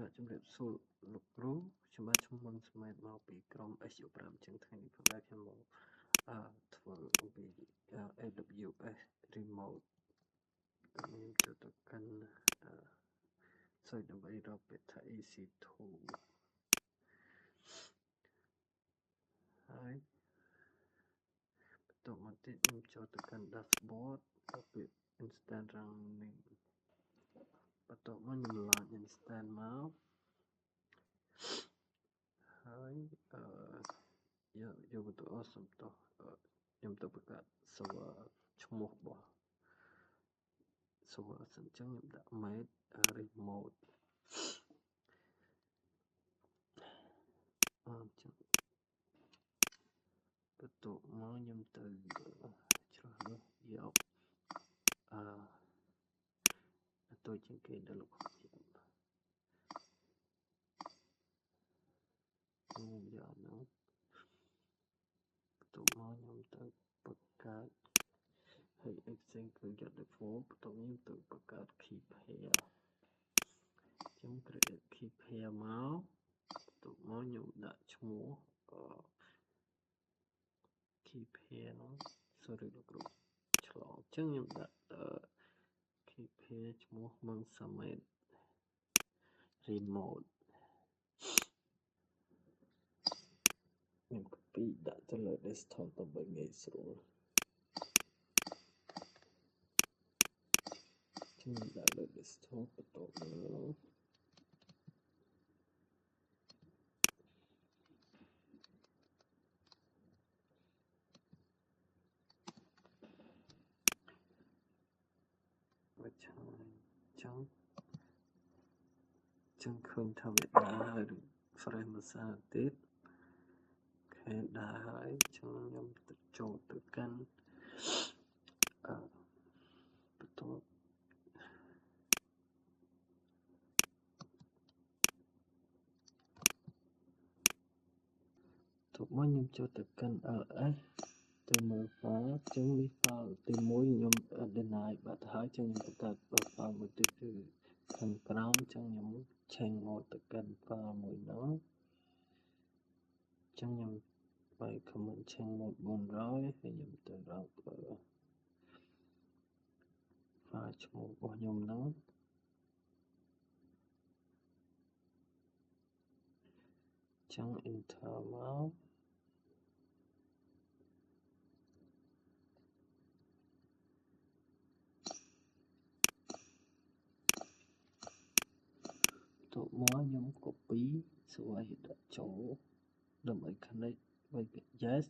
បាទជំរាបសួរលោកគ្រូខ្ញុំបាទឈ្មោះមុនស្មែតមកពីក្រុម SU5 ចឹងថ្ងៃនេះផងដែរខ្ញុំមកធ្វើអំពី AWS remote ខ្ញុំចូលទៅកាន់សើចដើម្បីរកពាក្យថា EC2 ហើយបន្ទាប់មកទៀតខ្ញុំចូលទៅកាន់ dashboard រកពាក្យ instant running បន្ទាប់មកខ្ញុំ launch instant មកហើយយកទៅសំទោសខ្ញុំទៅបង្កើត server ឈ្មោះរបស់ server សិនចឹងខ្ញុំដាក់ made remote ចឹងបន្ទាប់មកខ្ញុំទៅជ្រើសរើសយកទៅជាងគេដល់លោកខ្ញុំយកហ្នឹងបន្ទាប់មកខ្ញុំទៅបង្កើតហើយ exchange គឺយក default បន្ទាប់ខ្ញុំទៅបង្កើត key pair ចឹង create key pair មកបន្ទាប់មកខ្ញុំដាក់ឈ្មោះkey pair ហ្នឹង sorry លោកគ្រូឆ្លងចឹងខ្ញុំដាក់key pair ឈ្មោះ Monsamed remote ខ្ញុំ copy ដាក់ទៅលើ desktop ដើម្បីងាយស្រួលចឹងដាក់លើ desktop បន្ទាប់មកមកឆាយចឹងឃើញថាវាដើរហើយ frame ភាសាទៀតខេដើរហើយចឹងខ្ញុំទៅចូលទៅកាន់បន្ទាប់មកខ្ញុំចូលទៅកាន់ ls ទៅមើល file ចឹងនេះ file ទី1ខ្ញុំ deny បាត់ហើយចឹងខ្ញុំបង្កើត file មួយទៀតគឺខាងក្រោមចឹងខ្ញុំ change mode ទៅកាន់ file មួយនោះចឹងខ្ញុំបាយ comment change mode 400ហើយខ្ញុំទៅរក file ឈ្មោះរបស់ខ្ញុំហ្នឹងចឹង enter មកទៅមកខ្ញុំ copy ស្វ័យដាក់ចូលដើម្បី connect với yes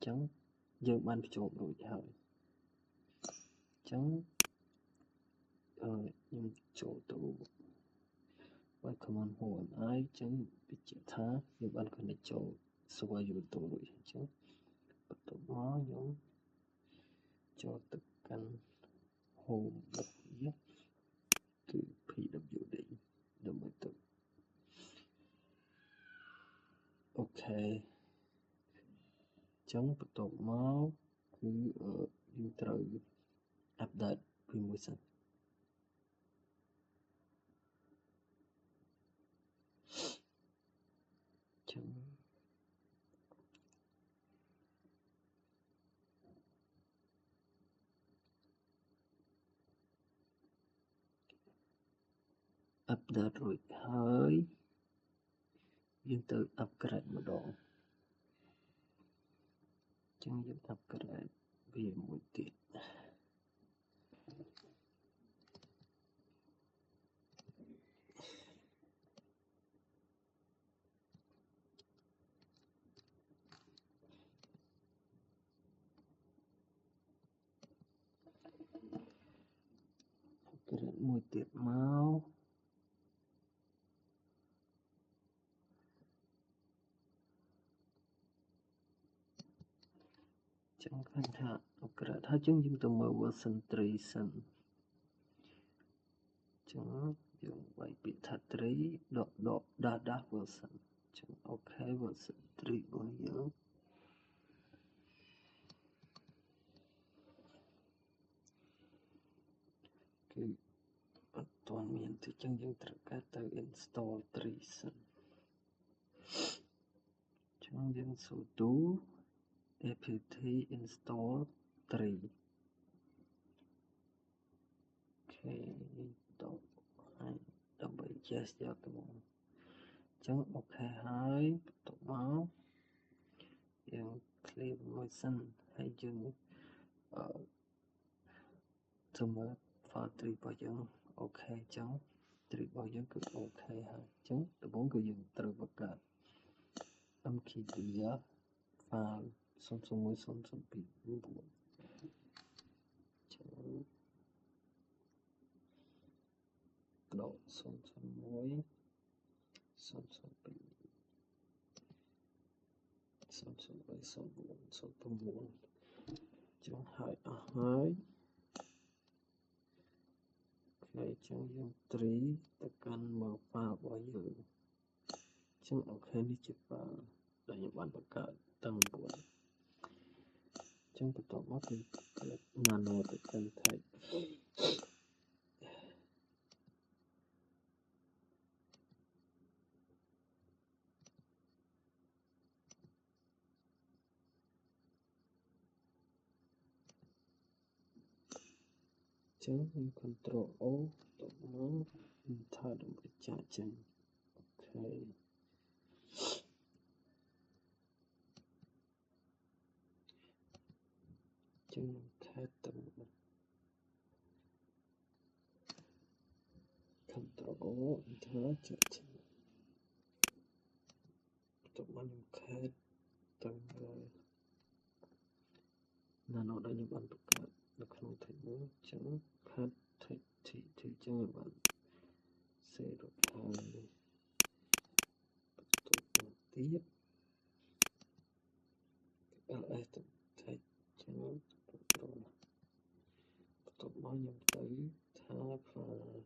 ចឹងយើងបានភ្ជាប់រួចហើយចឹងខ្ញុំចូលទៅ by command HMI ចឹងបញ្ជាក់ថាយើងបាន connect ចូល server យូទូរួចអញ្ចឹងបន្ទាប់មកខ្ញុំចូលទៅកាន់ home របស់វាគឺ pwd ដើម្បីទៅអូខេចឹងបន្ទាប់មកគឺយើងត្រូវ update ពីមួយសិនចឹងupdate រួចហើយយើងទៅ upgrade ម្ដងចឹងយើង upgrade វាមួយទៀតមកចឹងឃើញថា upgrade ហើយចឹងយើងទៅមើល version 3 សិនចឹងយើងវាយពាក្យថា 3 version ចឹងអូខេ version 3របស់យើងគឺបន្ទា toàn miền thì chẳng những tất cả từ install 3 សិន chẳng những số do apt install 3 ok đọc hai đọc bởi yes យកទៅមកចឹងអូខេហើយបន្ទាប់មកយើង clear មួយសិនហើយយើងធ្វើមើល file 3របស់យើងអូខេចឹង3របស់យើងគឺអូខេហើយចឹងដំបូងគឺយើងត្រូវបង្កើត mkdir file 001002 ចឹងដក001 002 003 004 ចឹងហើយអស់ហើយហើយចឹងយើងត្រីទៅកាន់មក file របស់យើងចឹងអូខេនេះជា file ដែលខ្ញុំបានបង្កើតតាំងពីចឹងបន្ទាប់មកគឺ click nano ទៅកាន់ type ចឹងខ្ញុំ control O ទៅមក enter ដើម្បីចាក់ចេញអូខេចឹងខេតទៅ control O enter ចាក់ចេញទៅមកខ្ញុំខេតទៅ nano ដែលខ្ញុំបានបង្កើតនៅក្នុង type 1ចឹងខេត type T ចឹងខ្ញុំបាន save ទៅហើយបន្តមកទៀត ls ទៅ type ចឹង control បន្ទាប់មកខ្ញុំទៅថា file